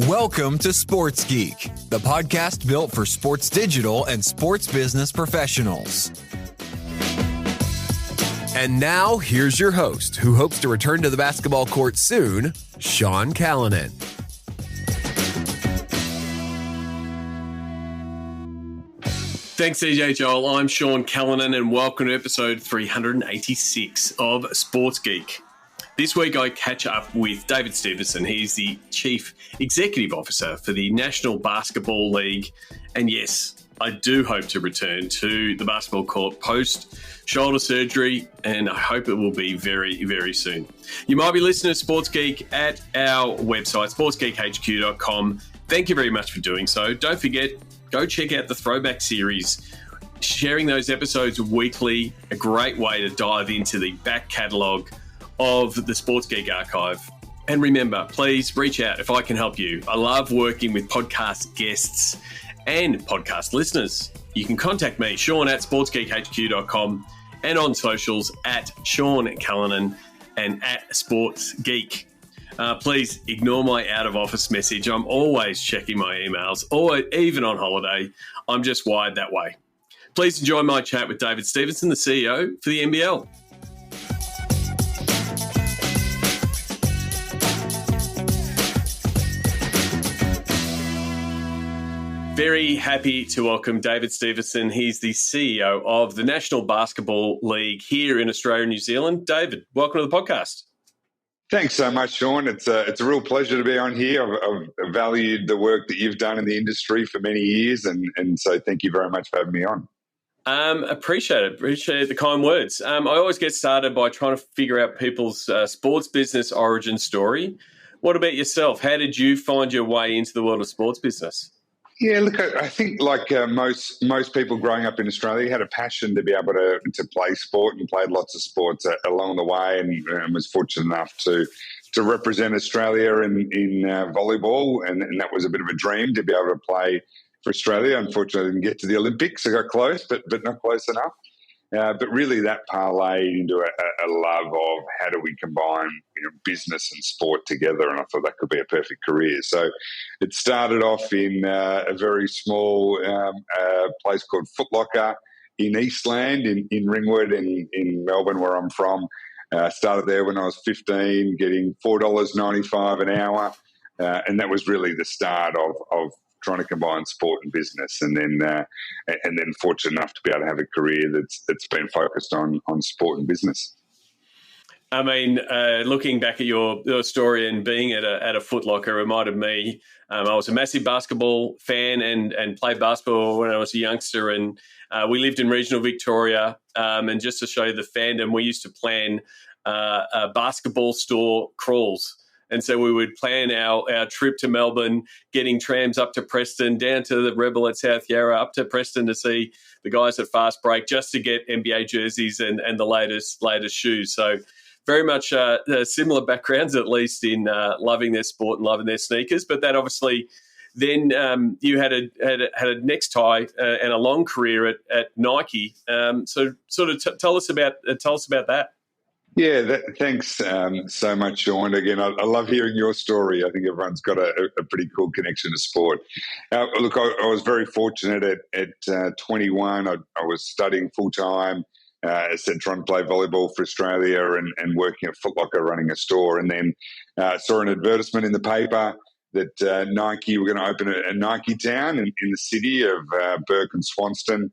Welcome to Sports Geek, the podcast built for sports digital and sports business professionals. And now, here's your host, who hopes to return to the basketball court soon, Sean Callanan. Thanks, DJ Joel. I'm Sean Callanan, and welcome to episode 386 of Sports Geek. This week, I catch up with David Stevenson. He's the Chief Executive Officer for the National Basketball League. And yes, I do hope to return to the basketball court post-shoulder surgery, and I hope it will be very, very soon. You might be listening to Sports Geek at our website, sportsgeekhq.com. Thank you very much for doing so. Don't forget, go check out the Throwback series. Sharing those episodes weekly, a great way to dive into the back catalogue of the Sports Geek archive. And remember, please reach out if I can help you. I love working with podcast guests and podcast listeners. You can contact me, Sean at sportsgeekhq.com, and on socials at Sean Callanan and at Sports Geek. Please ignore my out of office message. I'm always checking my emails, or even on holiday. I'm just wired that way. Please enjoy my chat with David Stevenson, the CEO for the NBL. Very happy to welcome David Stevenson. He's the CEO of the National Basketball League here in Australia and New Zealand. David, welcome to the podcast. Thanks so much, Sean. It's a real pleasure to be on here. I've valued the work that you've done in the industry for many years, and so thank you very much for having me on. Appreciate it. Appreciate the kind words. I always get started by trying to figure out people's sports business origin story. What about yourself? How did you find your way into the world of sports business? Yeah, look, I think like most people growing up in Australia had a passion to be able to play sport and played lots of sports along the way, and was fortunate enough to represent Australia in volleyball, and that was a bit of a dream to be able to play for Australia. Unfortunately, I didn't get to the Olympics. I got close, but not close enough. But really that parlayed into a love of how do we combine business and sport together, and I thought that could be a perfect career. So it started off in a very small place called Foot Locker in Eastland in Ringwood in Melbourne, where I'm from. Started there when I was 15, getting $4.95 an hour, and that was really the start of trying to combine sport and business, and then fortunate enough to be able to have a career that's been focused on sport and business. I mean, looking back at your story and being at a Foot Locker reminded me. I was a massive basketball fan and played basketball when I was a youngster, and we lived in regional Victoria. And just to show you the fandom, we used to plan basketball store crawls. And so we would plan our trip to Melbourne, getting trams up to Preston, down to the Rebel at South Yarra, up to Preston to see the guys at Fast Break, just to get NBA jerseys and the latest shoes. So very much similar backgrounds, at least in loving their sport and loving their sneakers. But that obviously then you had a next tie and a long career at Nike. So sort of tell us about that. Yeah, thanks so much, Sean. Again, I love hearing your story. I think everyone's got a pretty cool connection to sport. Look, I was very fortunate at 21. I was studying full-time, as I said, trying to play volleyball for Australia and working at Foot Locker running a store. And then saw an advertisement in the paper that Nike were going to open a Nike Town in the city of Burke and Swanston.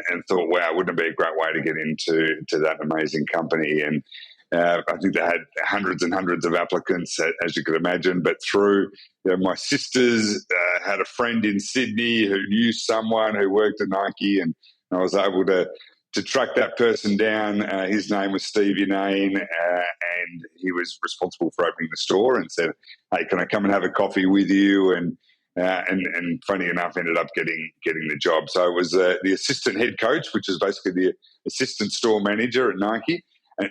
And thought, wow, wouldn't it be a great way to get into that amazing company? And I think they had hundreds and hundreds of applicants, as you could imagine. But through my sisters had a friend in Sydney who knew someone who worked at Nike, and I was able to track that person down. His name was Steve Unane, and he was responsible for opening the store, and said, "Hey, can I come and have a coffee with you?" And funny enough, ended up getting the job. So it was the assistant head coach, which is basically the assistant store manager at Nike.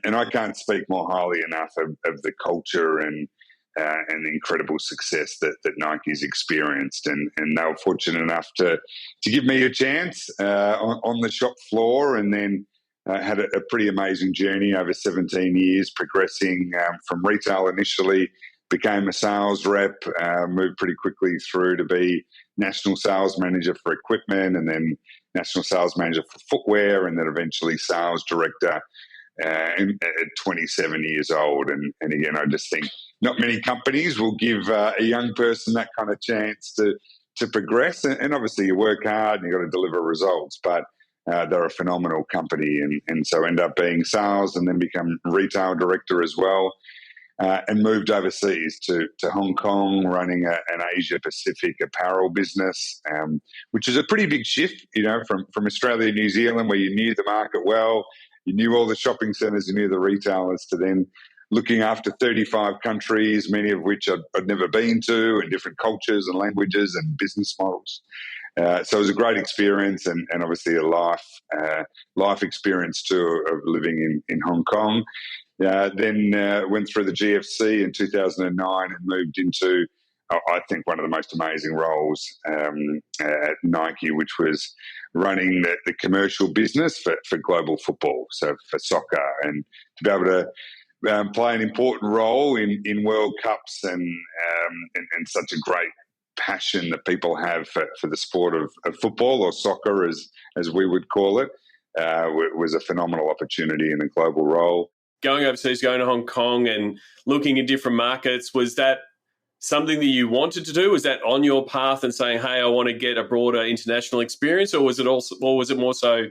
And I can't speak more highly enough of the culture and the incredible success that Nike's experienced. And they were fortunate enough to give me a chance on the shop floor, and then had a pretty amazing journey over 17 years, progressing from retail initially became a sales rep, moved pretty quickly through to be national sales manager for equipment, and then national sales manager for footwear, and then eventually sales director at 27 years old. And again, I just think not many companies will give a young person that kind of chance to progress. And obviously you work hard and you've got to deliver results, but they're a phenomenal company. And so end up being sales and then become retail director as well. And moved overseas to Hong Kong, running an Asia Pacific apparel business, which is a pretty big shift, from Australia and New Zealand, where you knew the market well, you knew all the shopping centres, you knew the retailers, to then looking after 35 countries, many of which I'd never been to, and different cultures and languages and business models. So it was a great experience, and obviously a life experience too of living in Hong Kong. Then went through the GFC in 2009 and moved into, I think, one of the most amazing roles at Nike, which was running the commercial business for global football, so for soccer, and to be able to play an important role in World Cups and such a great passion that people have for the sport of football, or soccer as we would call it, was a phenomenal opportunity in a global role. Going overseas, going to Hong Kong and looking at different markets, was that something that you wanted to do? Was that on your path and saying, hey, I want to get a broader international experience? Or was it more so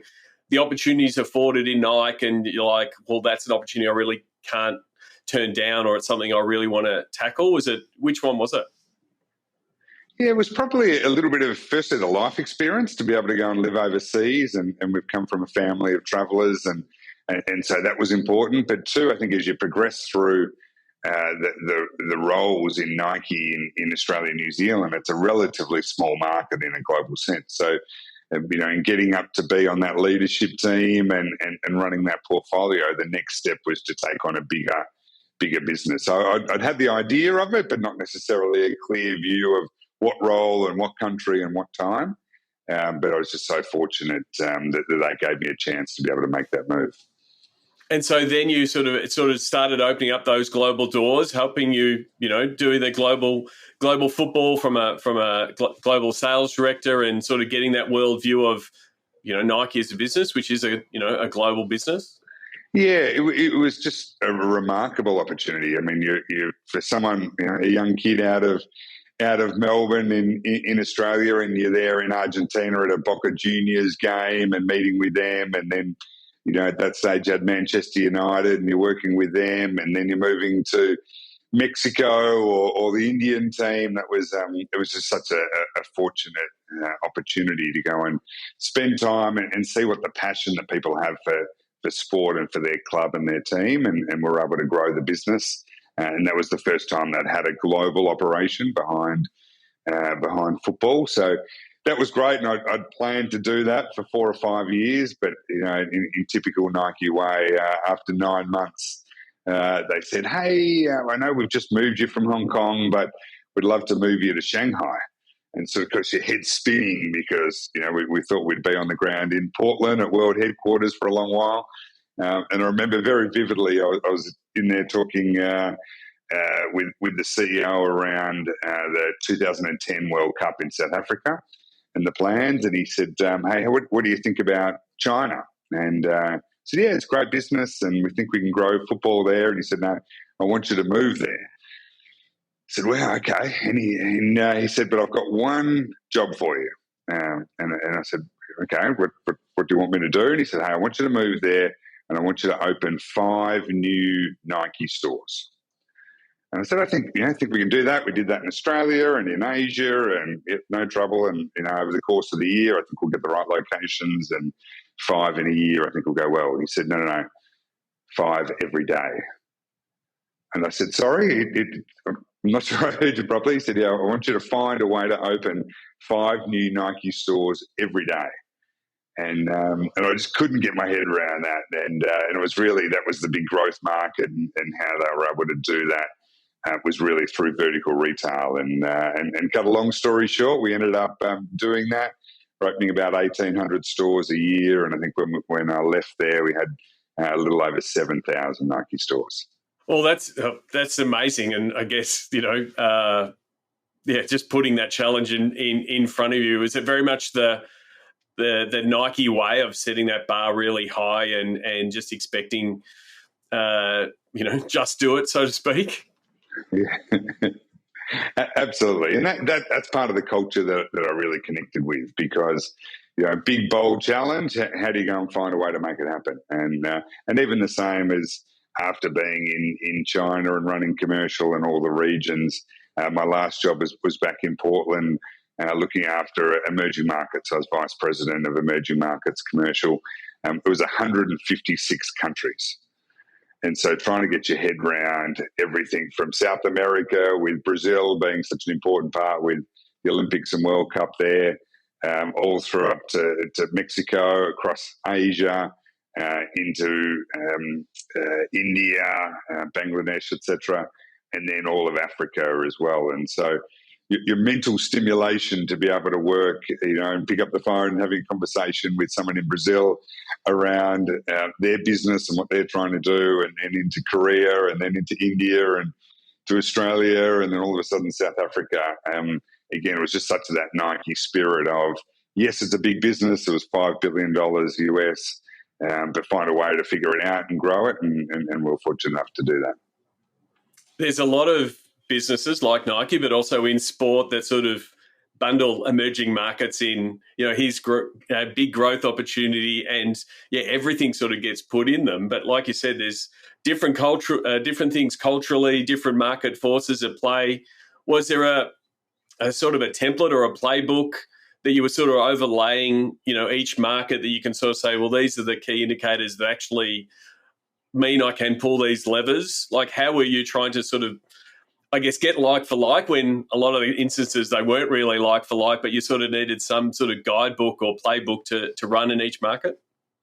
the opportunities afforded in Nike and you're like, well, that's an opportunity I really can't turn down, or it's something I really want to tackle? Which one was it? Yeah, it was probably a little bit of, firstly, the life experience to be able to go and live overseas. And we've come from a family of travellers, and so that was important. But two, I think as you progress through the roles in Nike in Australia and New Zealand, it's a relatively small market in a global sense. So, in getting up to be on that leadership team and running that portfolio, the next step was to take on a bigger business. So I'd had the idea of it, but not necessarily a clear view of what role and what country and what time. But I was just so fortunate that they gave me a chance to be able to make that move. And so then you sort of started opening up those global doors, helping you, do the global football from a global sales director, and sort of getting that world view of, Nike as a business, which is a global business. Yeah, it was just a remarkable opportunity. I mean, you for someone, a young kid out of Melbourne in Australia, and you're there in Argentina at a Boca Juniors game and meeting with them, and then at that stage you had Manchester United and you're working with them, and then you're moving to Mexico or the Indian team. That was it was just such a fortunate opportunity to go and spend time and see what the passion that people have for sport and for their club and their team, and we're able to grow the business. And that was the first time that had a global operation behind football. So that was great, and I'd planned to do that for 4 or 5 years. But in typical Nike way, after 9 months, they said, "Hey, I know we've just moved you from Hong Kong, but we'd love to move you to Shanghai." And so, of course, your head's spinning because we thought we'd be on the ground in Portland at world headquarters for a long while. And I remember very vividly, I was in there talking with the CEO around the 2010 World Cup in South Africa and the plans, and he said, "Hey, what do you think about China?" And I said, "Yeah, it's great business, and we think we can grow football there." And he said, "No, I want you to move there." I said, "Well, okay." And he said, "But I've got one job for you." And I said, "Okay, what do you want me to do?" And he said, "Hey, I want you to move there, and I want you to open 5 new Nike stores." And I said, I think we can do that. We did that in Australia and in Asia, and no trouble. And over the course of the year, I think we'll get the right locations, and 5 in a year, I think will go well. And he said, no, 5 every day. And I said, sorry, I'm not sure I heard you properly. He said, yeah, I want you to find a way to open 5 new Nike stores every day. And I just couldn't get my head around that. And it was really, that was the big growth market, and how they were able to do that. Was really through vertical retail, and cut a long story short, we ended up doing that. We're opening about 1,800 stores a year, and I think when I left there, we had a little over 7,000 Nike stores. Well, that's amazing, and I guess just putting that challenge in front of you, is it very much the Nike way of setting that bar really high and just expecting, just do it, so to speak? Yeah. Absolutely. And that's part of the culture that I really connected with, because, big, bold challenge, how do you go and find a way to make it happen? And even the same as after being in China and running commercial in all the regions, my last job was back in Portland, looking after emerging markets. I was vice president of emerging markets commercial. It was 156 countries. And so trying to get your head around everything from South America, with Brazil being such an important part with the Olympics and World Cup there, all through up to Mexico, across Asia, into India, Bangladesh, etc., and then all of Africa as well. And so your mental stimulation to be able to work, and pick up the phone and having a conversation with someone in Brazil around their business and what they're trying to do, and into Korea, and then into India, and to Australia, and then all of a sudden South Africa. Again, it was just such that Nike spirit of, yes, it's a big business. It was $5 billion US, but find a way to figure it out and grow it, and we're fortunate enough to do that. There's a lot of businesses like Nike, but also in sport, that sort of bundle emerging markets in, his big growth opportunity, and everything sort of gets put in them. But like you said, there's different different things culturally, different market forces at play. Was there a sort of a template or a playbook that you were sort of overlaying, each market, that you can sort of say, well, these are the key indicators that actually mean I can pull these levers? Like, how were you trying to sort of, I guess, get like for like, when a lot of the instances they weren't really like for like, but you sort of needed some sort of guidebook or playbook to run in each market?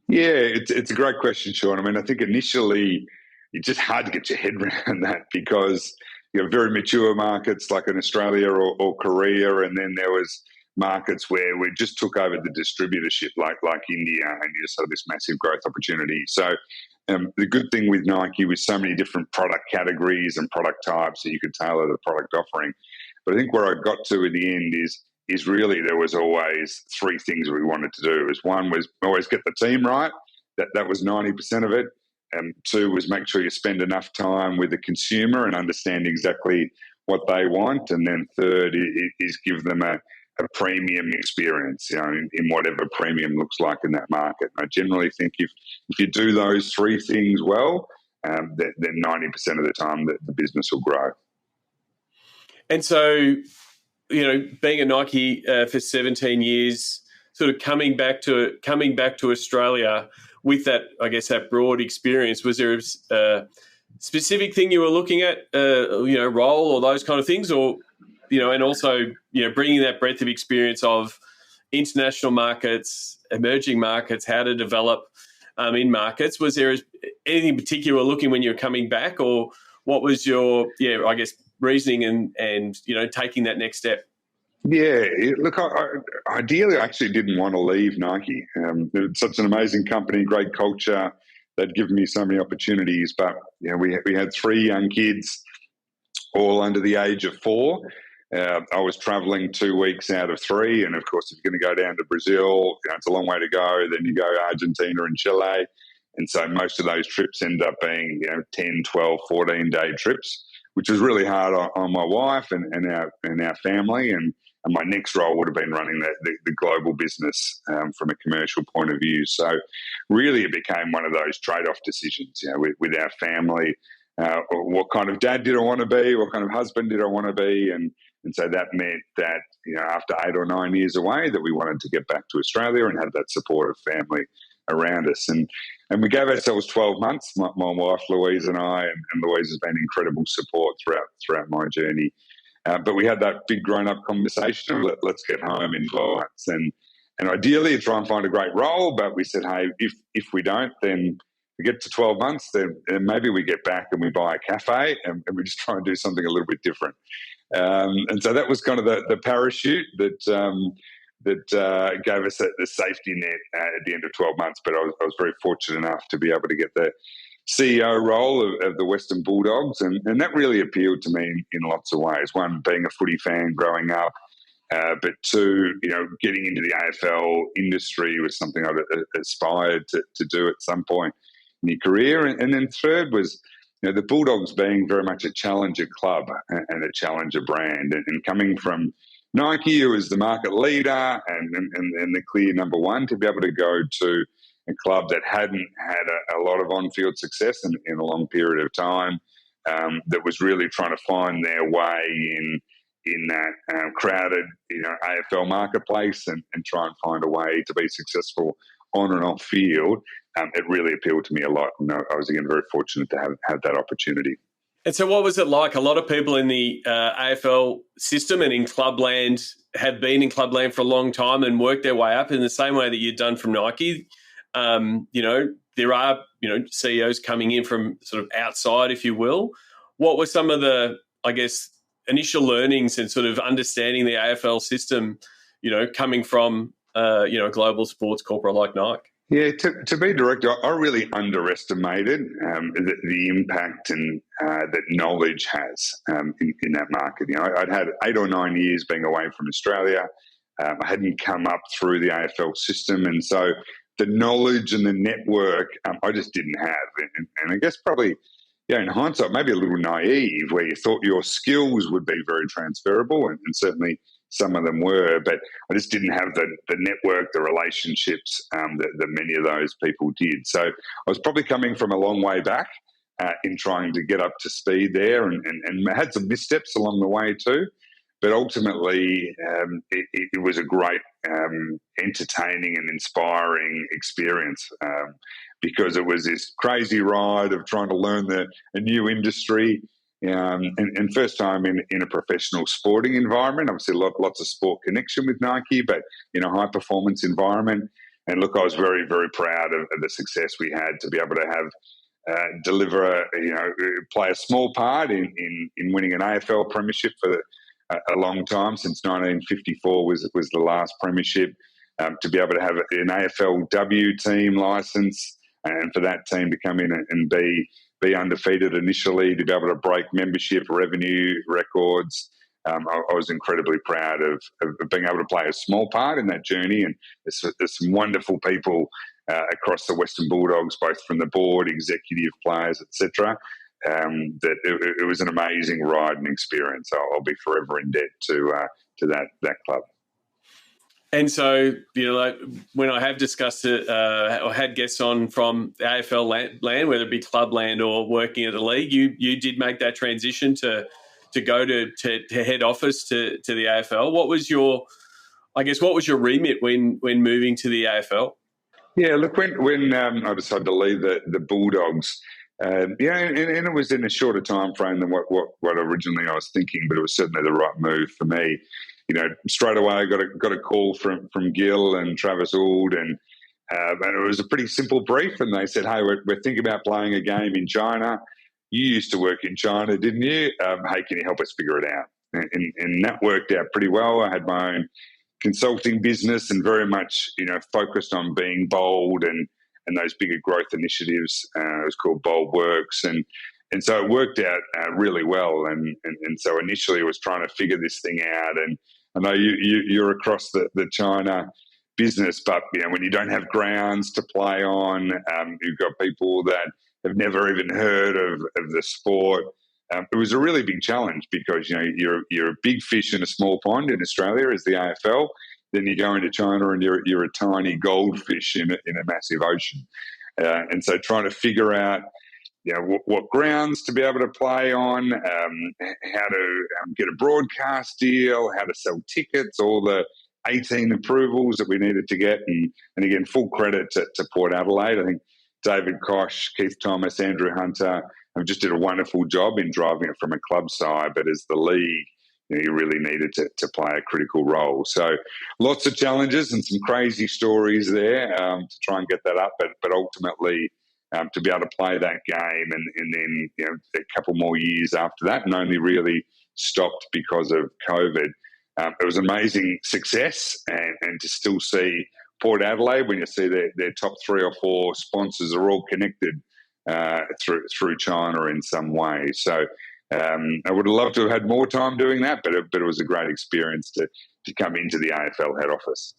Yeah, it's a great question, Sean. I mean, I think initially it's just hard to get your head around that, because very mature markets like in Australia or Korea, and then there was markets where we just took over the distributorship, like India, and you just had this massive growth opportunity. So the good thing with Nike was so many different product categories and product types that you could tailor the product offering. But I think where I got to in the end is really there was always three things we wanted to do. One was always get the team right. That was 90% of it. And two was make sure you spend enough time with the consumer and understand exactly what they want. And then third is give them a premium experience, in whatever premium looks like in that market. And I generally think if you do those three things well, then 90% of the time the business will grow. And so, being at Nike for 17 years, sort of coming back to Australia with that, I guess, that broad experience, was there a specific thing you were looking at, role or those kind of things, or and also, bringing that breadth of experience of international markets, emerging markets, how to develop in markets? Was there anything particular looking when you were coming back, or what was your, I guess, reasoning and taking that next step? Yeah, look, I ideally I actually didn't want to leave Nike. It's such an amazing company, great culture. They'd given me so many opportunities, but we had three young kids, all under the age of 4. I was traveling 2 weeks out of 3. And of course, if you're going to go down to Brazil, it's a long way to go. Then you go to Argentina and Chile. And so most of those trips end up being 10, 12, 14-day trips, which was really hard on my wife and our family. And my next role would have been running the global business from a commercial point of view. So really it became one of those trade-off decisions, with our family. What kind of dad did I want to be? What kind of husband did I want to be? And so that meant that, after 8 or 9 years away, that we wanted to get back to Australia and have that supportive family around us. And we gave ourselves 12 months, my wife Louise and I, and Louise has been incredible support throughout my journey. But we had that big grown-up conversation of let's get home in 12 months. And ideally try and find a great role, but we said, hey, if we don't, then we get to 12 months, then maybe we get back and we buy a cafe and we just try and do something a little bit different. And so that was kind of the parachute that gave us the safety net at the end of 12 months. But I was very fortunate enough to be able to get the CEO role of the Western Bulldogs, and that really appealed to me in lots of ways. One, being a footy fan growing up, but two, getting into the AFL industry was something I'd aspired to do at some point in your career. And then third was, the Bulldogs being very much a challenger club and a challenger brand, and coming from Nike, who was the market leader and the clear number one, to be able to go to a club that hadn't had a lot of on-field success in a long period of time, that was really trying to find their way in that crowded, AFL marketplace and try and find a way to be successful on and off field. It really appealed to me a lot. And I was, again, very fortunate to have that opportunity. And so what was it like? A lot of people in the AFL system and in clubland have been in clubland for a long time and worked their way up in the same way that you'd done from Nike. There are, CEOs coming in from sort of outside, if you will. What were some of the, initial learnings and sort of understanding the AFL system, coming from, a global sports corporate like Nike? Yeah, to be direct, I really underestimated the impact and that knowledge has in that market. I'd had 8 or 9 years being away from Australia. I hadn't come up through the AFL system, and so the knowledge and the network I just didn't have. And I guess probably, in hindsight, maybe a little naive, where you thought your skills would be very transferable, and certainly some of them were, but I just didn't have the network, the relationships that many of those people did. So I was probably coming from a long way back in trying to get up to speed there, and had some missteps along the way too. But ultimately, it was a great, entertaining and inspiring experience, because it was this crazy ride of trying to learn a new industry. And first time in a professional sporting environment. Obviously, lots of sport connection with Nike, but in a high-performance environment. And look, I was very, very proud of the success we had to be able to have play a small part in winning an AFL premiership for a long time. Since 1954 was the last premiership. To be able to have an AFLW team license, and for that team to come in and be undefeated initially, to be able to break membership revenue records. I was incredibly proud of being able to play a small part in that journey. And there's some wonderful people across the Western Bulldogs, both from the board, executive players, etc. That it was an amazing ride and experience. I'll be forever in debt to that club. And so, when I have discussed it or had guests on from the AFL land, whether it be clubland or working at the league, you did make that transition to go to head office to the AFL. What was your remit when moving to the AFL? Yeah, look, when I decided to leave the Bulldogs, and it was in a shorter time frame than what originally I was thinking, but it was certainly the right move for me. Straight away I got a call from Gil and Travis Ould, and it was a pretty simple brief. And they said, "Hey, we're thinking about playing a game in China. You used to work in China, didn't you? Hey, can you help us figure it out?" And that worked out pretty well. I had my own consulting business and very much focused on being bold and those bigger growth initiatives. It was called Bold Works, and so it worked out really well. And so initially I was trying to figure this thing out. And I know you're across the China business, but when you don't have grounds to play on, you've got people that have never even heard of the sport. It was a really big challenge because you're a big fish in a small pond in Australia as the AFL. Then you go into China and you're a tiny goldfish in a massive ocean. And so trying to figure out what grounds to be able to play on, how to get a broadcast deal, how to sell tickets, all the 18 approvals that we needed to get. And again, full credit to Port Adelaide. I think David Koch, Keith Thomas, Andrew Hunter have just did a wonderful job in driving it from a club side, but as the league, you really needed to play a critical role. So lots of challenges and some crazy stories there to try and get that up, but ultimately to be able to play that game and then a couple more years after that, and only really stopped because of COVID. It was an amazing success, and to still see Port Adelaide, when you see their top 3 or 4 sponsors are all connected through China in some way. So I would have loved to have had more time doing that, but it was a great experience to come into the AFL head office.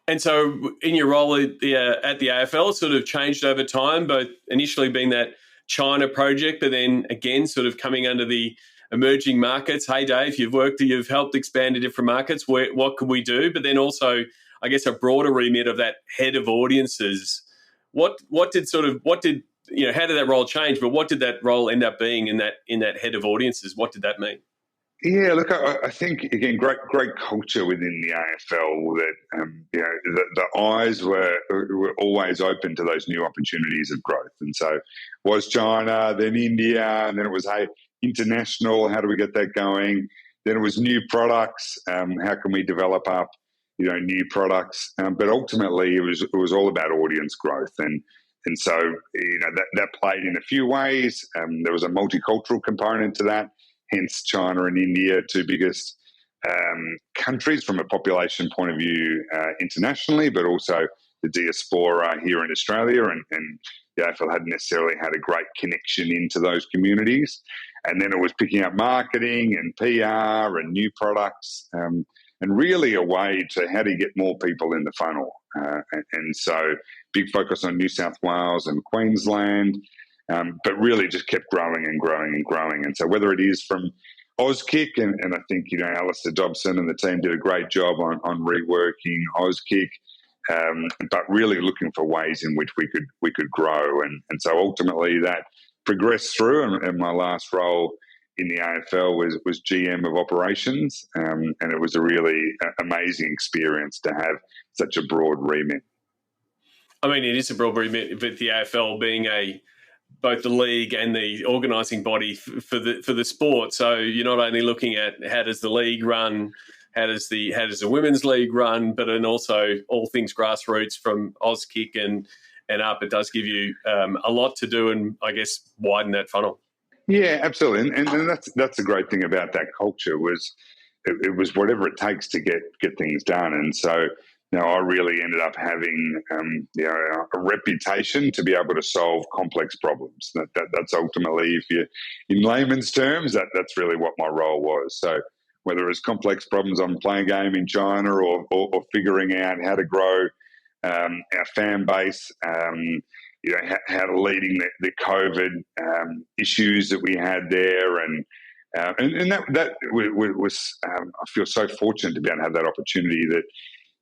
And so in your role at the AFL, it sort of changed over time, both initially being that China project, but then again sort of coming under the emerging markets. Hey, Dave, you've helped expand to different markets. What could we do? But then also, I guess, a broader remit of that head of audiences. How did that role change? But what did that role end up being in that head of audiences? What did that mean? Yeah, look, I think, again, great culture within the AFL that, the eyes were always open to those new opportunities of growth. And so was China, then India, and then it was, hey, international, how do we get that going? Then it was new products, how can we develop up, new products? But ultimately, it was all about audience growth. And so, that played in a few ways. There was a multicultural component to that. Hence, China and India, two biggest countries from a population point of view internationally, but also the diaspora here in Australia. And the AFL hadn't necessarily had a great connection into those communities. And then it was picking up marketing and PR and new products and really a way to how do you get more people in the funnel. And so big focus on New South Wales and Queensland. But really just kept growing and growing and growing. And so whether it is from Auskick, and I think, Alistair Dobson and the team did a great job on reworking Auskick, but really looking for ways in which we could grow. And so ultimately that progressed through, and my last role in the AFL was GM of operations, and it was a really amazing experience to have such a broad remit. I mean, it is a broad remit with the AFL being both the league and the organising body for the sport. So you're not only looking at how does the league run, how does the women's league run, but then also all things grassroots from Auskick and up. It does give you a lot to do, and I guess widen that funnel. Yeah, absolutely, and that's the great thing about that culture was it was whatever it takes to get things done, and so. I really ended up having a reputation to be able to solve complex problems. That's ultimately, if you, in layman's terms, that's really what my role was. So whether it was complex problems on playing a game in China or figuring out how to grow our fan base, how to leading the COVID issues that we had there, and that was I feel so fortunate to be able to have that opportunity that.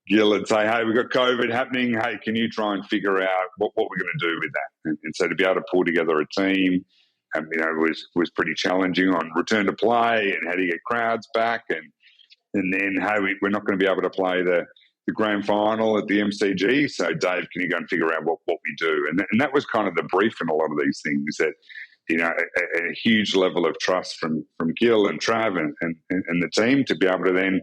Gil would say, hey, we've got COVID happening. Hey, can you try and figure out what we're going to do with that? And so to be able to pull together a team, was pretty challenging on return to play and how do you get crowds back. And then, hey, we're not going to be able to play the grand final at the MCG. So, Dave, can you go and figure out what we do? And that was kind of the brief in a lot of these things that, a huge level of trust from Gil and Trav and the team to be able to then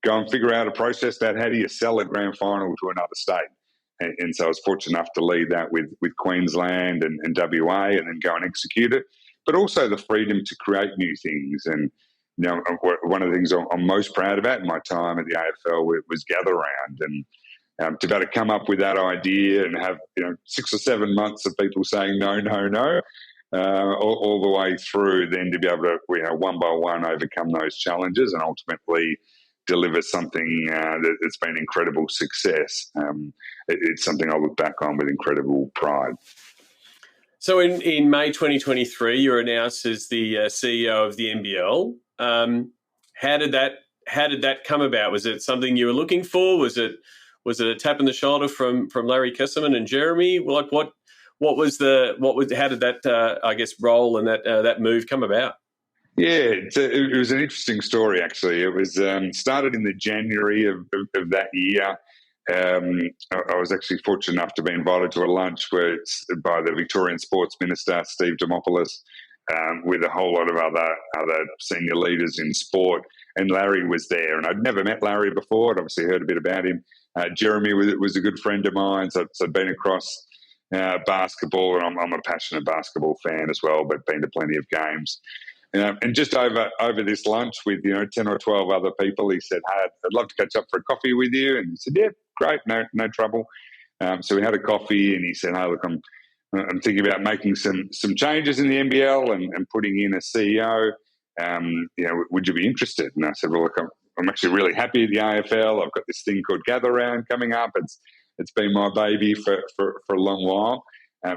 go and figure out a process that how do you sell a grand final to another state. And so I was fortunate enough to lead that with Queensland and WA and then go and execute it, but also the freedom to create new things. And, one of the things I'm most proud about in my time at the AFL was Gather Round, and to be able to come up with that idea and have, 6 or 7 months of people saying no, all the way through, then to be able to, one by one overcome those challenges and ultimately deliver something that's been incredible success. It's something I look back on with incredible pride. So in May 2023, you were announced as the CEO of the NBL. How did that come about? Was it something you were looking for? Was it a tap in the shoulder from Larry Kesselman and Jeremy? Like how did that role and that move come about? Yeah, it was an interesting story, actually. It was started in the January of that year. I was actually fortunate enough to be invited to a lunch by the Victorian Sports Minister, Steve Demopoulos, with a whole lot of other senior leaders in sport. And Larry was there. And I'd never met Larry before. I'd obviously heard a bit about him. Jeremy was a good friend of mine, so I'd been across basketball, and I'm a passionate basketball fan as well, but been to plenty of games. And just over this lunch with 10 or 12 other people, he said, "Hey, I'd love to catch up for a coffee with you." And he said, "Yeah, great, no trouble." So we had a coffee, and he said, "Hey, look, I'm I'm thinking about making some changes in the NBL and putting in a CEO. Would you be interested? And I said, well, look, I'm actually really happy at the AFL. I've got this thing called Gather Round coming up. It's been my baby for a long while.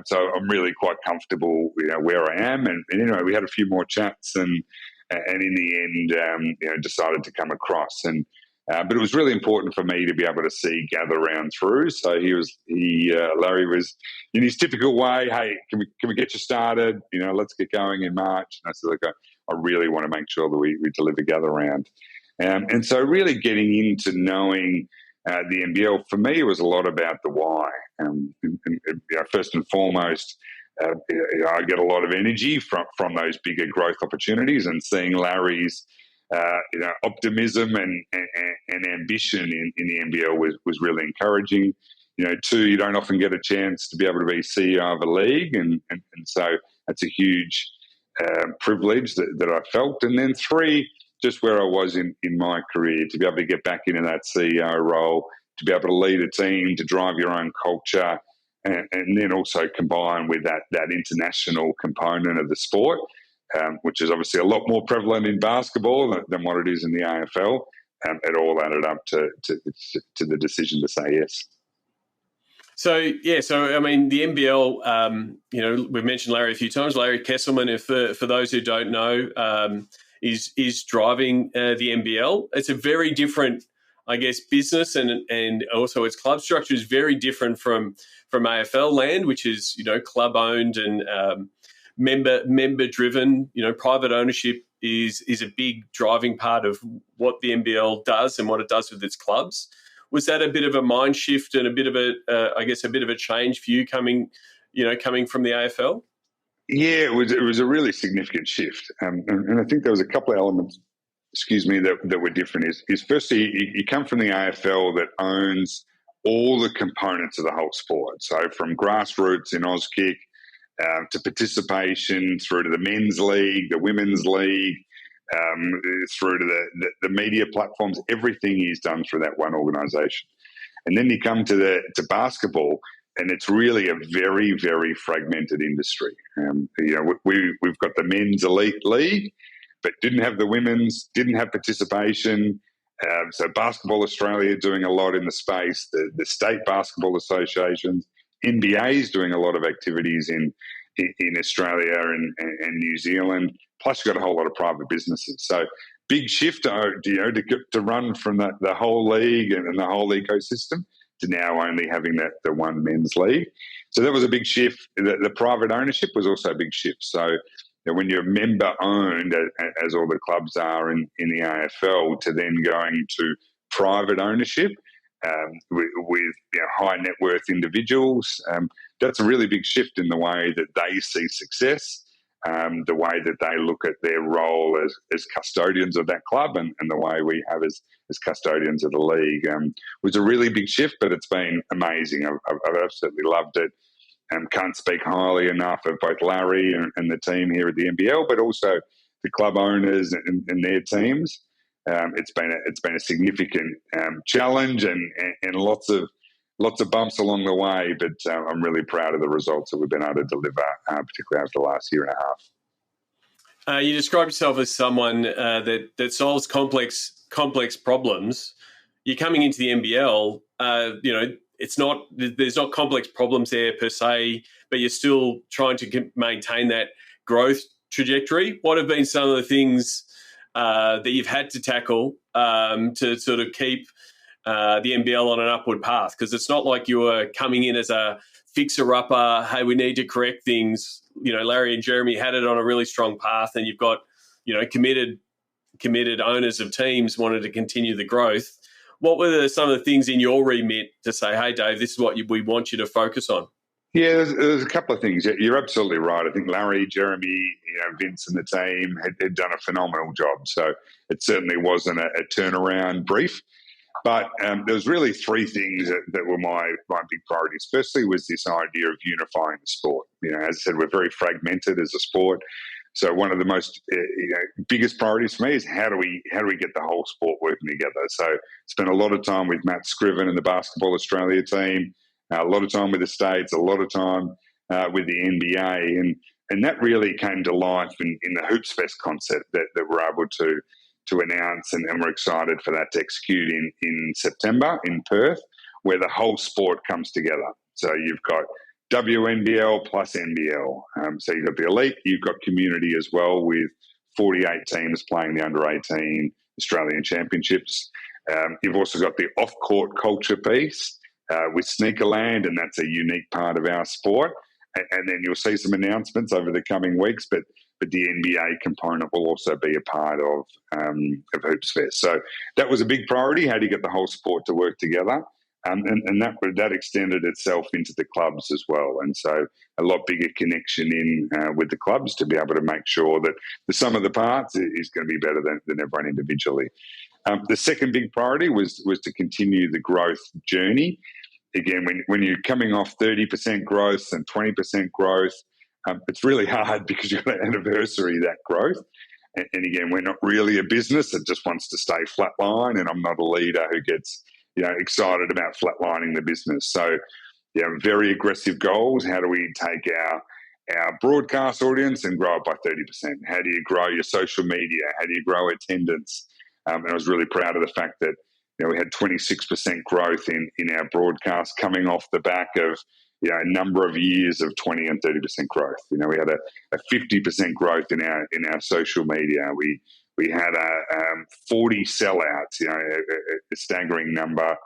So I'm really quite comfortable, where I am. And anyway, we had a few more chats and in the end, decided to come across. But it was really important for me to be able to see Gather Round through. So Larry was in his typical way. Hey, can we get you started? Let's get going in March. And I said, look, I really want to make sure that we deliver Gather Round. And so really getting into knowing the NBL, for me, it was a lot about the why. First and foremost, I get a lot of energy from those bigger growth opportunities, and seeing Larry's optimism and ambition in the NBL was really encouraging. Two, you don't often get a chance to be able to be CEO of a league, and so that's a huge privilege that I felt. And then three, just where I was in my career, to be able to get back into that CEO role, to be able to lead a team, to drive your own culture, and then also combine with that international component of the sport, which is obviously a lot more prevalent in basketball than what it is in the AFL. It all added up to the decision to say yes. So I mean, the NBL, we've mentioned Larry a few times. Larry Kesselman, for those who don't know, is driving the NBL. It's a very different, I guess, business, and also its club structure is very different from AFL land, which is club owned and member driven. Private ownership is a big driving part of what the NBL does and what it does with its clubs. Was that a bit of a mind shift and a bit of a change for you coming from the AFL? Yeah, it was a really significant shift, and I think there was a couple of elements, that were different. Is firstly, you come from the AFL that owns all the components of the whole sport. So from grassroots in Auskick to participation, through to the men's league, the women's league, through to the media platforms, everything is done through that one organisation. And then you come to basketball, and it's really a very, very fragmented industry. We've got the men's elite league, but didn't have the women's, didn't have participation. So Basketball Australia doing a lot in the space, the state basketball associations, NBA is doing a lot of activities in Australia and New Zealand. Plus, you've got a whole lot of private businesses. So big shift, to run from the whole league and the whole ecosystem to now only having the one men's league. So that was a big shift. The private ownership was also a big shift. So when you're member owned, as all the clubs are in the AFL, to then going to private ownership with high net worth individuals, that's a really big shift in the way that they see success, the way that they look at their role as custodians of that club, and the way we have as custodians of the league. Was a really big shift, but it's been amazing. I've absolutely loved it. Can't speak highly enough of both Larry and the team here at the NBL, but also the club owners and their teams. It's been a significant challenge and lots of bumps along the way, but I'm really proud of the results that we've been able to deliver, particularly over the last year and a half. You describe yourself as someone that solves complex problems. You're coming into the NBL, there's not complex problems there per se, but you're still trying to maintain that growth trajectory. What have been some of the things that you've had to tackle to sort of keep the NBL on an upward path? Because it's not like you were coming in as a fixer-upper, hey, we need to correct things. Larry and Jeremy had it on a really strong path, and you've got, committed owners of teams wanted to continue the growth. What were some of the things in your remit to say, hey, Dave, this is what we want you to focus on? Yeah, there's a couple of things. You're absolutely right. I think Larry, Jeremy, Vince and the team had done a phenomenal job. So it certainly wasn't a turnaround brief. But there was really three things that were my big priorities. Firstly was this idea of unifying the sport. As I said, we're very fragmented as a sport. So one of the most biggest priorities for me is how do we get the whole sport working together? So spent a lot of time with Matt Scriven and the Basketball Australia team, a lot of time with the States, a lot of time with the NBA, and that really came to life in the Hoops Fest concept that we're able to announce, and we're excited for that to execute in September in Perth, where the whole sport comes together. So you've got WNBL plus NBL. So you've got the elite, you've got community as well, with 48 teams playing the under-18 Australian Championships. You've also got the off-court culture piece with Sneakerland, and that's a unique part of our sport. And then you'll see some announcements over the coming weeks, but the NBA component will also be a part of Hoops Fest. So that was a big priority. How do you get the whole sport to work together? And that extended itself into the clubs as well. And so a lot bigger connection with the clubs to be able to make sure that the sum of the parts is going to be better than everyone individually. The second big priority was to continue the growth journey. Again, when you're coming off 30% growth and 20% growth, it's really hard because you've got to anniversary that growth. And again, we're not really a business that just wants to stay flatline, and I'm not a leader who gets excited about flatlining the business. So, very aggressive goals. How do we take our broadcast audience and grow it by 30%? How do you grow your social media? How do you grow attendance? And I was really proud of the fact that we had 26% growth in our broadcast coming off the back of a number of years of 20 and 30% growth. We had a 50% growth in our social media. We had 40 sellouts, a staggering number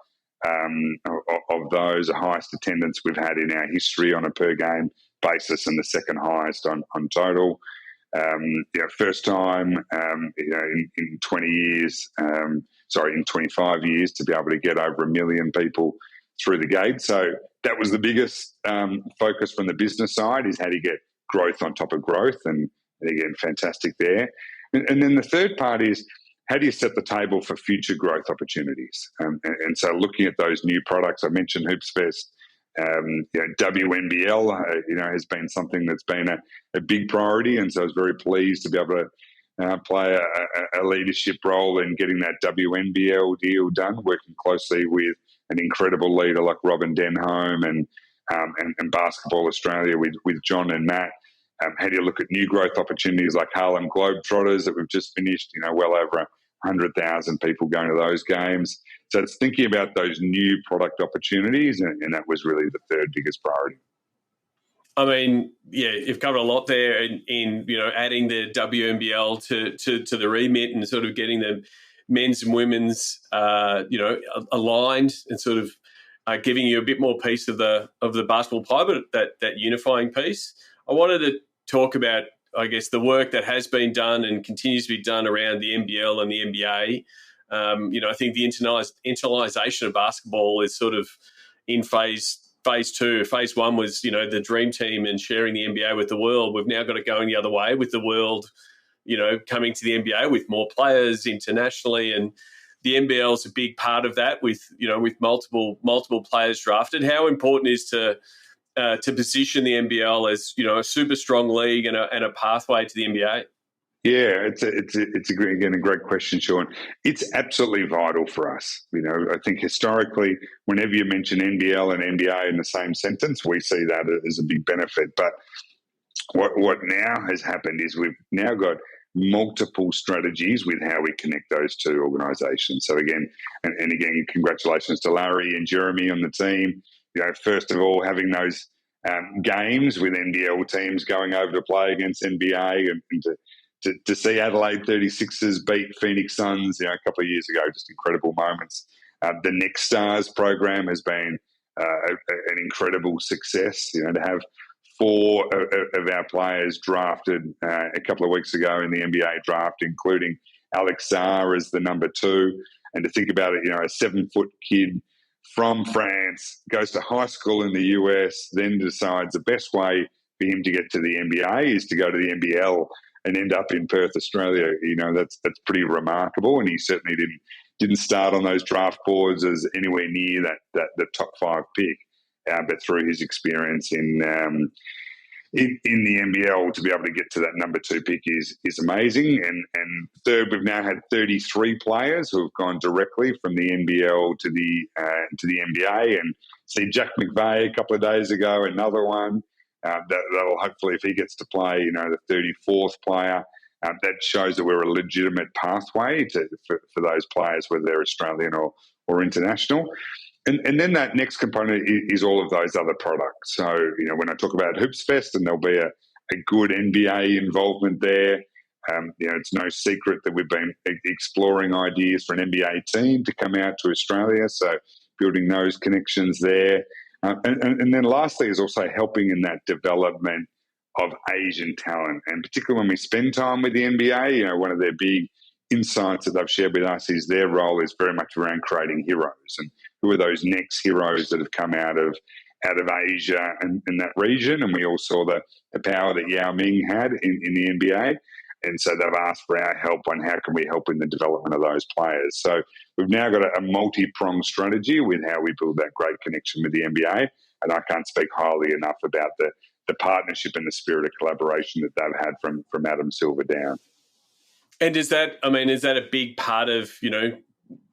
of those, the highest attendance we've had in our history on a per game basis, and the second highest on total. First time in 20 years, in 25 years, to be able to get over 1 million people through the gate. So that was the biggest focus from the business side, is how do you get growth on top of growth, and again, fantastic there. And then the third part is, how do you set the table for future growth opportunities? And so looking at those new products, I mentioned Hoops Fest, WNBL, has been something that's been a big priority. And so I was very pleased to be able to play a leadership role in getting that WNBL deal done, working closely with an incredible leader like Robin Denholm and Basketball Australia with John and Matt. How do you look at new growth opportunities like Harlem Globetrotters that we've just finished, well over 100,000 people going to those games. So it's thinking about those new product opportunities, and that was really the third biggest priority. I mean, you've covered a lot there in adding the WNBL to the remit and sort of getting the men's and women's, aligned and sort of giving you a bit more piece of the basketball pie, but that unifying piece. I wanted to talk about, I guess, the work that has been done and continues to be done around the NBL and the NBA. I think the internalisation of basketball is sort of in phase two. Phase one was, the dream team and sharing the NBA with the world. We've now got it going the other way with the world, coming to the NBA with more players internationally, and the NBL is a big part of that with multiple players drafted. How important is to position the NBL as a super strong league and a pathway to the NBA? Yeah, it's a great question, Sean. It's absolutely vital for us. I think historically, whenever you mention NBL and NBA in the same sentence, we see that as a big benefit. But what now has happened is we've now got multiple strategies with how we connect those two organisations. So again, congratulations to Larry and Jeremy on the team. First of all, having those games with NBL teams going over to play against NBA, and to see Adelaide 36ers beat Phoenix Suns, a couple of years ago, just incredible moments. The Next Stars program has been an incredible success. To have 4 of our players drafted a couple of weeks ago in the NBA draft, including Alex Sarr as the number 2, and to think about it, a 7-foot kid from France, goes to high school in the US, then decides the best way for him to get to the NBA is to go to the NBL and end up in Perth, Australia. That's pretty remarkable, and he certainly didn't start on those draft boards as anywhere near the top 5 pick, but through his experience in the NBL to be able to get to that number 2 pick is amazing. And third, we've now had 33 players who have gone directly from the NBL to the NBA, and see Jack McVeigh a couple of days ago, another one. That'll hopefully, if he gets to play, the 34th player, that shows that we're a legitimate pathway for those players, whether they're Australian or international. And then that next component is all of those other products. So, when I talk about Hoops Fest, and there'll be a good NBA involvement there. It's no secret that we've been exploring ideas for an NBA team to come out to Australia. So building those connections there. And then lastly is also helping in that development of Asian talent. And particularly when we spend time with the NBA, one of their big insights that they've shared with us is their role is very much around creating heroes. And who are those next heroes that have come out of Asia and that region? And we all saw the power that Yao Ming had in the NBA. And so they've asked for our help on how can we help in the development of those players. So we've now got a multi-pronged strategy with how we build that great connection with the NBA. And I can't speak highly enough about the partnership and the spirit of collaboration that they've had from Adam Silver down. And is that a big part of,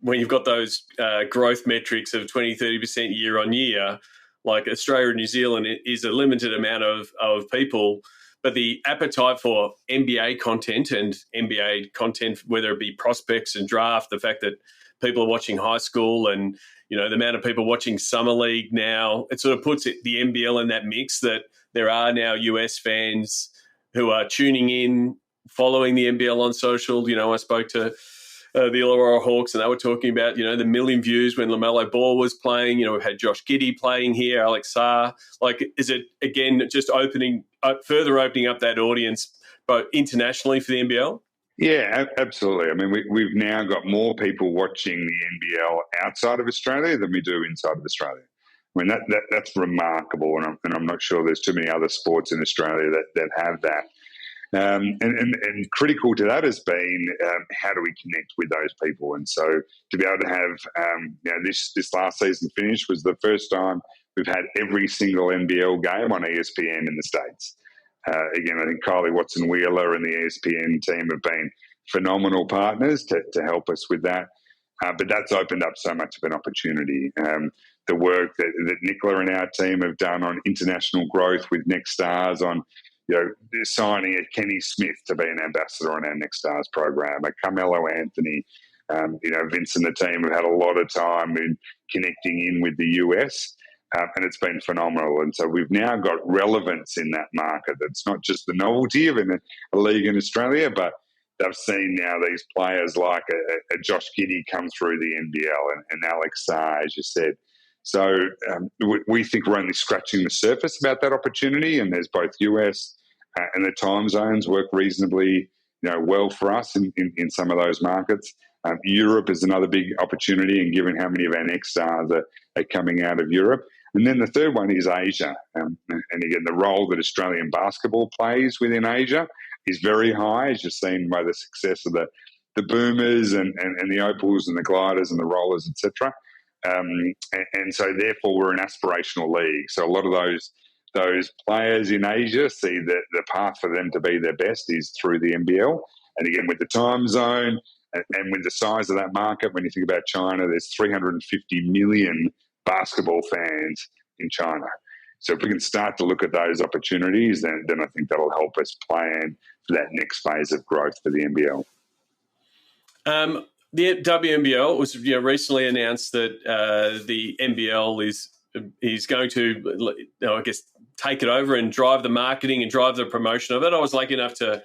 when you've got those growth metrics of 20, 30% year on year, like Australia and New Zealand is a limited amount of people, but the appetite for NBA content and NBA content, whether it be prospects and draft, the fact that people are watching high school and, the amount of people watching Summer League now, it sort of puts the NBL in that mix that there are now US fans who are tuning in, following the NBL on social. I spoke to the Illawarra Hawks and they were talking about, the million views when LaMelo Ball was playing. We've had Josh Giddey playing here, Alex Sarr. Is it, again, just further opening up that audience, both internationally for the NBL? Yeah, absolutely. I mean, we've now got more people watching the NBL outside of Australia than we do inside of Australia. I mean, that's remarkable, and I'm not sure there's too many other sports in Australia that have that. And critical to that has been how do we connect with those people? And so to be able to have this last season finish was the first time we've had every single NBL game on ESPN in the States. Again, I think Kylie Watson-Wheeler and the ESPN team have been phenomenal partners to help us with that. But that's opened up so much of an opportunity. The work that Nicola and our team have done on international growth with Next Stars, on signing a Kenny Smith to be an ambassador on our Next Stars program, a Carmelo Anthony, Vince and the team have had a lot of time in connecting in with the US, and it's been phenomenal. And so we've now got relevance in that market. It's not just the novelty of a league in Australia, but they've seen now these players like a Josh Giddey come through the NBL and Alex Sarr, as you said. So we think we're only scratching the surface about that opportunity, and there's both US and the time zones work reasonably well for us in some of those markets. Europe is another big opportunity, and given how many of our Next Stars are coming out of Europe. And then the third one is Asia. And again, the role that Australian basketball plays within Asia is very high, as you've seen by the success of the Boomers and the Opals and the Gliders and the Rollers, etc. And so therefore we're an aspirational league. So a lot of those players in Asia see that the path for them to be their best is through the NBL. And again, with the time zone and with the size of that market, when you think about China, there's 350 million basketball fans in China. So if we can start to look at those opportunities, then I think that'll help us plan for that next phase of growth for the NBL. The WNBL was recently announced that the NBL is going to, take it over and drive the marketing and drive the promotion of it. I was lucky enough to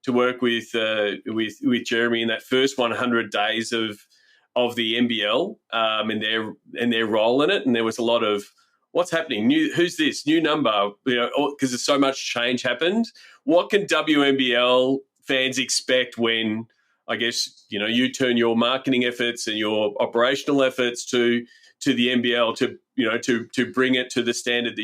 work with Jeremy in that first 100 days of the NBL and their role in it, and there was a lot of what's happening, who's this new number, because there's so much change happened. What can WNBL fans expect when, I guess, you turn your marketing efforts and your operational efforts to the NBL to bring it to the standard that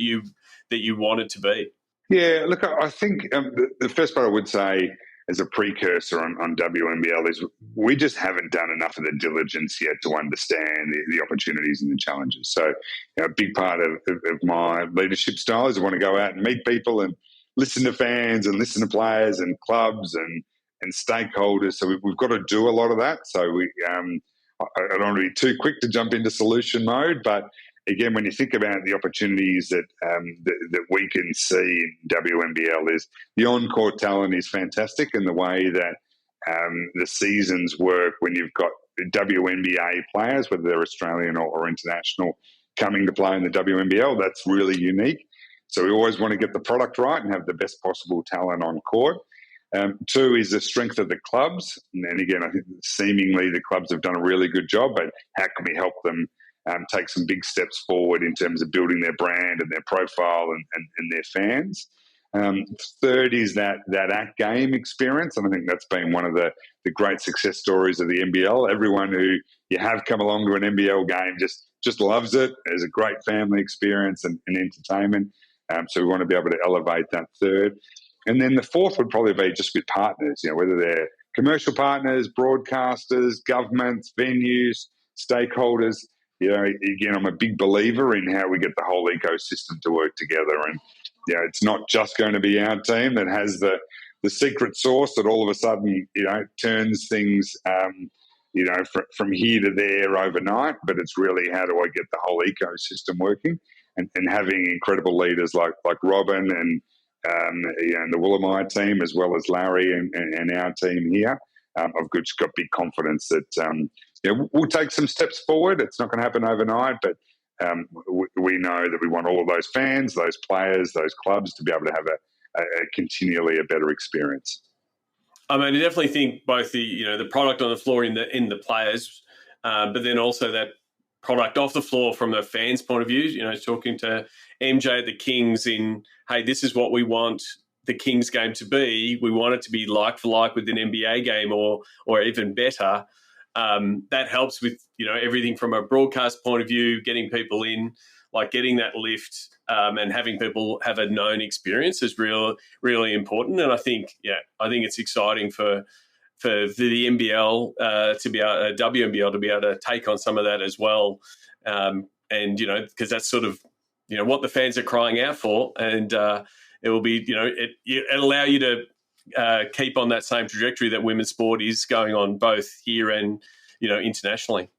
you want it to be? Yeah, look, I think the first part I would say as a precursor on WNBL is we just haven't done enough of the diligence yet to understand the opportunities and the challenges. So a big part of my leadership style is I want to go out and meet people and listen to fans and listen to players and clubs and stakeholders. So we've got to do a lot of that. So I don't want to be too quick to jump into solution mode, but again, when you think about the opportunities that we can see in WNBL, is the on-court talent is fantastic, and the way that the seasons work when you've got WNBA players, whether they're Australian or international, coming to play in the WNBL, that's really unique. So we always want to get the product right and have the best possible talent on court. Two is the strength of the clubs. And again, I think seemingly the clubs have done a really good job, but how can we help them take some big steps forward in terms of building their brand and their profile and their fans? Third is that at game experience, and I think that's been one of the great success stories of the NBL. Everyone who you have come along to an NBL game just loves it. It's a great family experience and entertainment. So we want to be able to elevate that third. And then the fourth would probably be just with partners, whether they're commercial partners, broadcasters, governments, venues, stakeholders. Again, I'm a big believer in how we get the whole ecosystem to work together. And it's not just going to be our team that has the secret sauce that all of a sudden, turns things, from here to there overnight. But it's really, how do I get the whole ecosystem working? And having incredible leaders like Robin and the Willamette team, as well as Larry and our team here, I've just got big confidence that we'll take some steps forward. It's not going to happen overnight, but we know that we want all of those fans, those players, those clubs to be able to have a continually a better experience. I mean, I definitely think both the product on the floor in the players, but then also that product off the floor from a fan's point of view. Talking to MJ at the Kings in, hey, this is what we want the Kings game to be. We want it to be like for like with an NBA game or even better. That helps with everything from a broadcast point of view, getting people in, like getting that lift, and having people have a known experience is really important. And I think it's exciting for the NBL to be able, WNBL to be able to take on some of that as well. And because that's sort of what the fans are crying out for, and it will be it'll allow you to keep on that same trajectory that women's sport is going on, both here and internationally.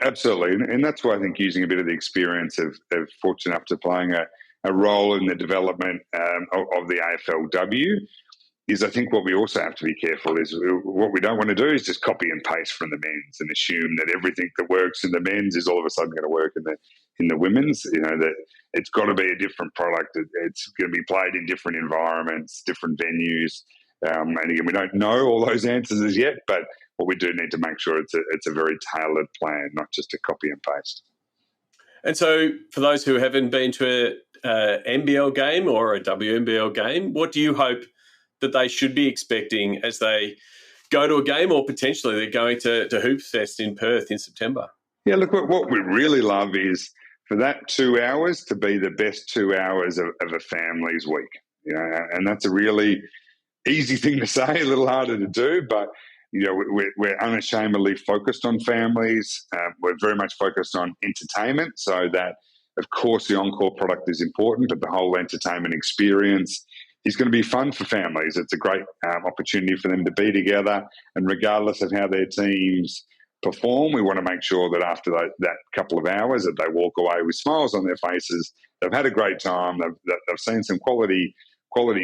Absolutely, and that's why I think using a bit of the experience of fortunate enough to playing a role in the development of the AFLW is, I think what we also have to be careful is, what we don't want to do is just copy and paste from the men's and assume that everything that works in the men's is all of a sudden going to work in the women's. That it's got to be a different product. It's going to be played in different environments, different venues. And again, we don't know all those answers as yet, but what we do need to make sure it's a very tailored plan, not just a copy and paste. And so for those who haven't been to an NBL game or a WNBL game, what do you hope that they should be expecting as they go to a game, or potentially they're going to Hoop Fest in Perth in September? Yeah, look, what we really love is for that 2 hours to be the best 2 hours of a family's week. And that's a really easy thing to say, a little harder to do, but we're unashamedly focused on families. We're very much focused on entertainment, so that, of course, the on-court product is important, but the whole entertainment experience is going to be fun for families. It's a great opportunity for them to be together, and regardless of how their teams perform, we want to make sure that after that couple of hours that they walk away with smiles on their faces. They've had a great time. They've seen some quality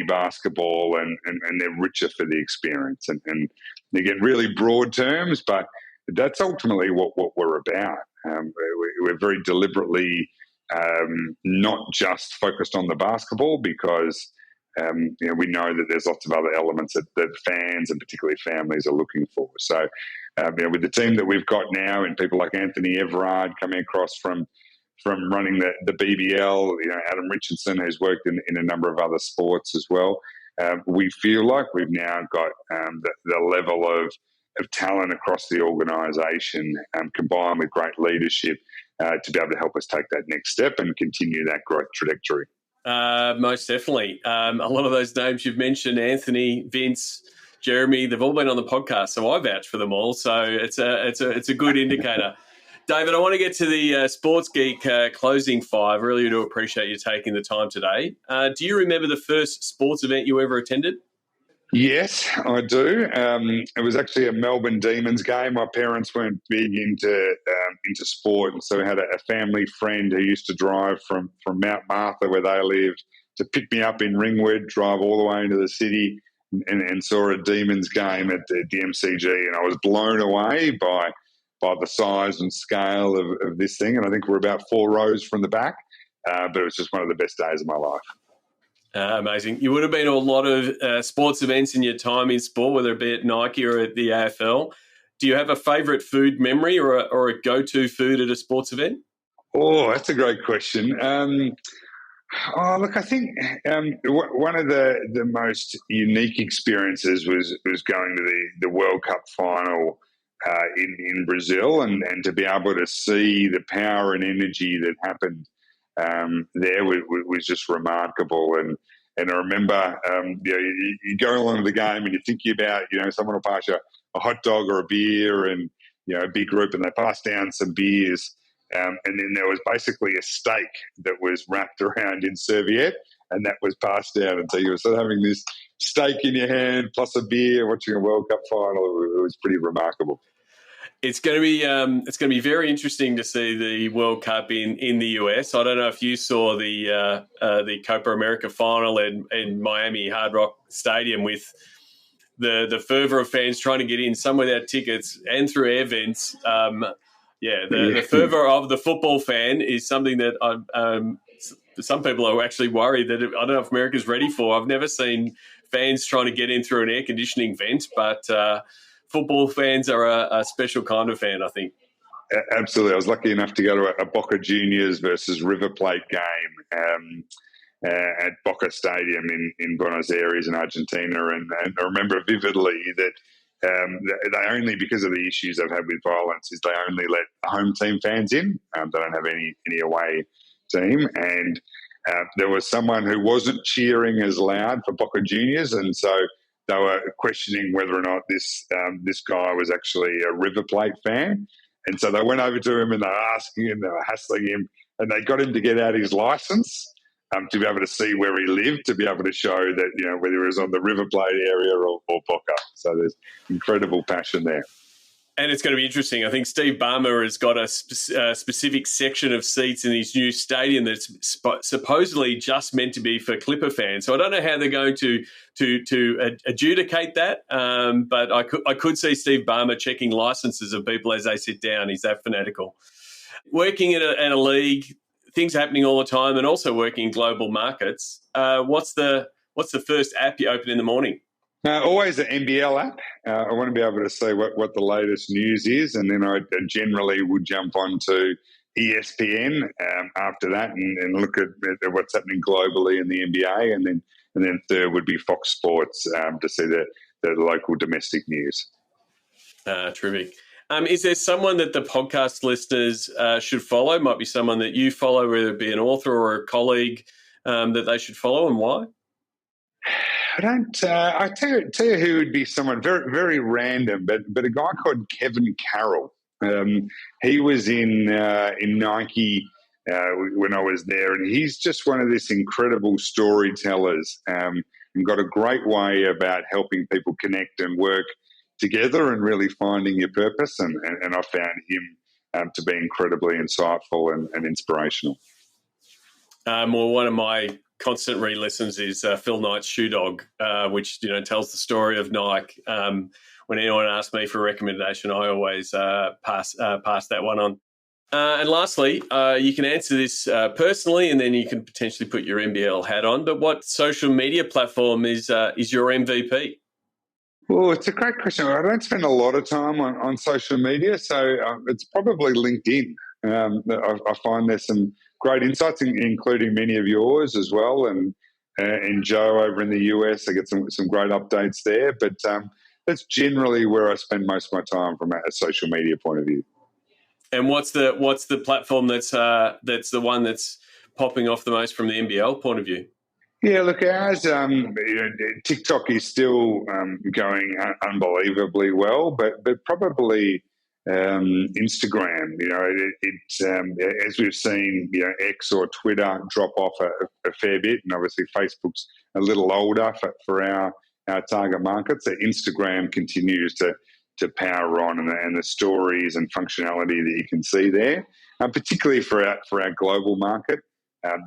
basketball, and they're richer for the experience. And again, really broad terms, but that's ultimately what we're about. We're very deliberately not just focused on the basketball, because we know that there's lots of other elements that fans and particularly families are looking for. So with the team that we've got now, and people like Anthony Everard coming across from running the BBL, Adam Richardson, who's worked in a number of other sports as well, we feel like we've now got the level of talent across the organisation, combined with great leadership, to be able to help us take that next step and continue that growth trajectory. Most definitely. A lot of those names you've mentioned, Anthony, Vince, Jeremy, they've all been on the podcast, so I vouch for them all. So it's a good indicator. David, I want to get to the Sports Geek closing five. Really do appreciate you taking the time today. Do you remember the first sports event you ever attended? Yes, I do. It was actually a Melbourne Demons game. My parents weren't big into sport, and so we had a family friend who used to drive from Mount Martha, where they lived, to pick me up in Ringwood, drive all the way into the city, and saw a Demons game at the MCG, and I was blown away by the size and scale of this thing. And I think we're about 4 rows from the back, but it was just one of the best days of my life. Amazing. You would have been to a lot of sports events in your time in sport, whether it be at Nike or at the AFL. Do you have a favourite food memory or a go-to food at a sports event? Oh, that's a great question. Look, I think one of the most unique experiences was going to the World Cup final in Brazil, and to be able to see the power and energy that happened there was just remarkable. And I remember, you go along to the game and you're thinking about, someone will pass you a hot dog or a beer, and a big group, and they pass down some beers. And then there was basically a steak that was wrapped around in serviette, and that was passed down. And so you were sort of having this steak in your hand plus a beer, watching a World Cup final. It was pretty remarkable. It's going to be very interesting to see the World Cup in the US. I don't know if you saw the Copa America final in Miami Hard Rock Stadium, with the fervour of fans trying to get in, some without tickets and through air vents. The fervour of the football fan is something that some people are actually worried that I don't know if America's ready for. I've never seen fans trying to get in through an air conditioning vent, but football fans are a special kind of fan, I think. Absolutely. I was lucky enough to go to a Boca Juniors versus River Plate game at Boca Stadium in Buenos Aires in Argentina. And I remember vividly that they only, because of the issues they've had with violence, is they only let home team fans in. They don't have any away team. And there was someone who wasn't cheering as loud for Boca Juniors, and so they were questioning whether or not this guy was actually a River Plate fan. And so they went over to him and they were asking him, they were hassling him, and they got him to get out his license to be able to see where he lived, to be able to show that, whether he was on the River Plate area or Boca. So there's incredible passion there. And it's going to be interesting. I think Steve Ballmer has got a specific section of seats in his new stadium that's supposedly just meant to be for Clipper fans. So I don't know how they're going to adjudicate that, but I could see Steve Ballmer checking licenses of people as they sit down. He's that fanatical. Working at a league, things are happening all the time, and also working in global markets. What's the first app you open in the morning? Always an NBL app. I want to be able to see what the latest news is, and then I generally would jump onto ESPN after that and look at what's happening globally in the NBA, and then third would be Fox Sports to see the local domestic news. Terrific. Is there someone that the podcast listeners should follow? Might be someone that you follow, whether it be an author or a colleague that they should follow, and why? I don't. I tell you who would be someone very, very random, but a guy called Kevin Carroll. He was in Nike when I was there, and he's just one of these incredible storytellers, and got a great way about helping people connect and work together and really finding your purpose. And I found him to be incredibly insightful and inspirational. Well, one of my constant re-listens is Phil Knight's Shoe Dog, which tells the story of Nike. When anyone asks me for a recommendation, I always pass that one on. And lastly, you can answer this personally, and then you can potentially put your NBL hat on. But what social media platform is your MVP? Well, it's a great question. I don't spend a lot of time on social media, so it's probably LinkedIn. I find there's some great insights, including many of yours as well, and Joe over in the US. I get some great updates there, but that's generally where I spend most of my time from a social media point of view. And what's the platform that's the one that's popping off the most from the NBL point of view? Yeah, look, ours, TikTok is still going unbelievably well, but probably Instagram, it's as we've seen, X or Twitter drop off a fair bit, and obviously Facebook's a little older for our our target market. So Instagram continues to power on, and the stories and functionality that you can see there, particularly for our global market.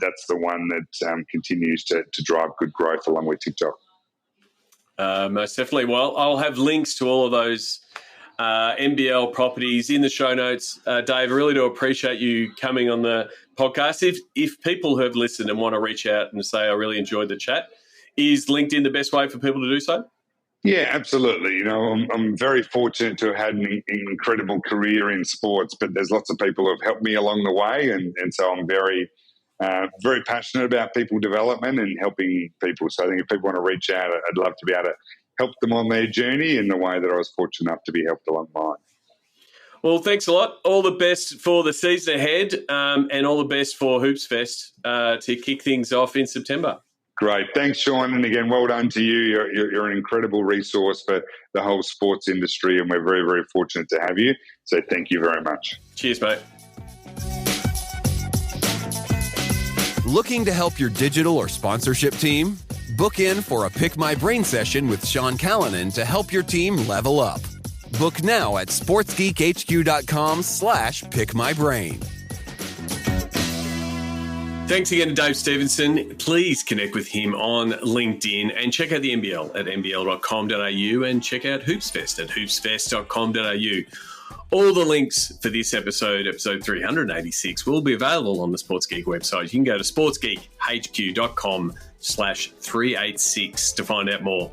That's the one that continues to drive good growth along with TikTok. Most definitely. Well, I'll have links to all of those NBL properties in the show notes. Dave, I really do appreciate you coming on the podcast. If people who have listened and want to reach out and say, I really enjoyed the chat, is LinkedIn the best way for people to do so? Yeah, absolutely. I'm very fortunate to have had an incredible career in sports, but there's lots of people who have helped me along the way. And so I'm very, very passionate about people development and helping people. So I think if people want to reach out, I'd love to be able to help them on their journey in the way that I was fortunate enough to be helped along mine. Well, thanks a lot. All the best for the season ahead, and all the best for Hoops Fest to kick things off in September. Great. Thanks, Sean. And again, well done to you. You're an incredible resource for the whole sports industry, and we're very, very fortunate to have you. So thank you very much. Cheers, mate. Looking to help your digital or sponsorship team? Book in for a Pick My Brain session with Sean Callanan to help your team level up. Book now at sportsgeekhq.com/pickmybrain. Thanks again to Dave Stevenson. Please connect with him on LinkedIn and check out the NBL at nbl.com.au and check out Hoopsfest at hoopsfest.com.au. All the links for this episode 386, will be available on the Sports Geek website. You can go to sportsgeekhq.com/386 to find out more.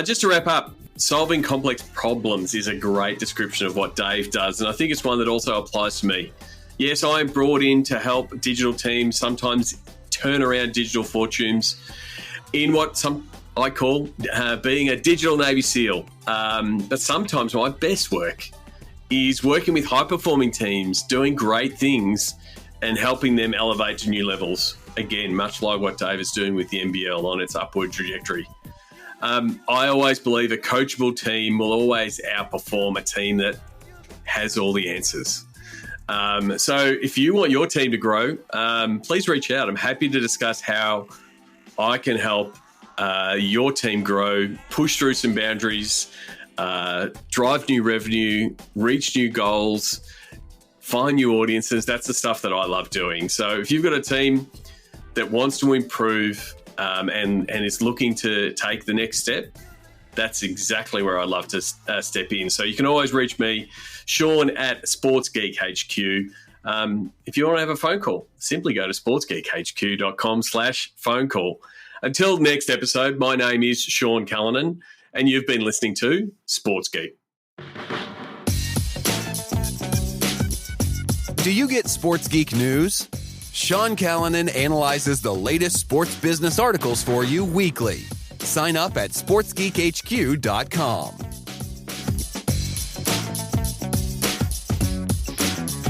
Just to wrap up, solving complex problems is a great description of what Dave does, and I think it's one that also applies to me. Yes, I'm brought in to help digital teams sometimes turn around digital fortunes in what I call being a digital Navy SEAL. But sometimes my best work is working with high-performing teams, doing great things and helping them elevate to new levels. Again, much like what Dave is doing with the NBL on its upward trajectory. I always believe a coachable team will always outperform a team that has all the answers. So if you want your team to grow, please reach out. I'm happy to discuss how I can help your team grow, push through some boundaries, drive new revenue, reach new goals, find new audiences. That's the stuff that I love doing. So if you've got a team that wants to improve and is looking to take the next step, that's exactly where I love to step in. So you can always reach me, Sean at Sports Geek HQ. If you want to have a phone call, simply go to sportsgeekhq.com/phone call. Until next episode, my name is Sean Callanan, and you've been listening to Sports Geek. Do you get Sports Geek news? Sean Callanan analyzes the latest sports business articles for you weekly. Sign up at sportsgeekhq.com.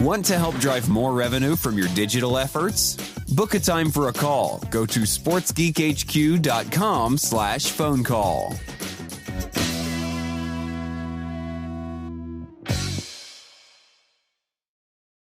Want to help drive more revenue from your digital efforts? Book a time for a call. Go to sportsgeekhq.com/phone call.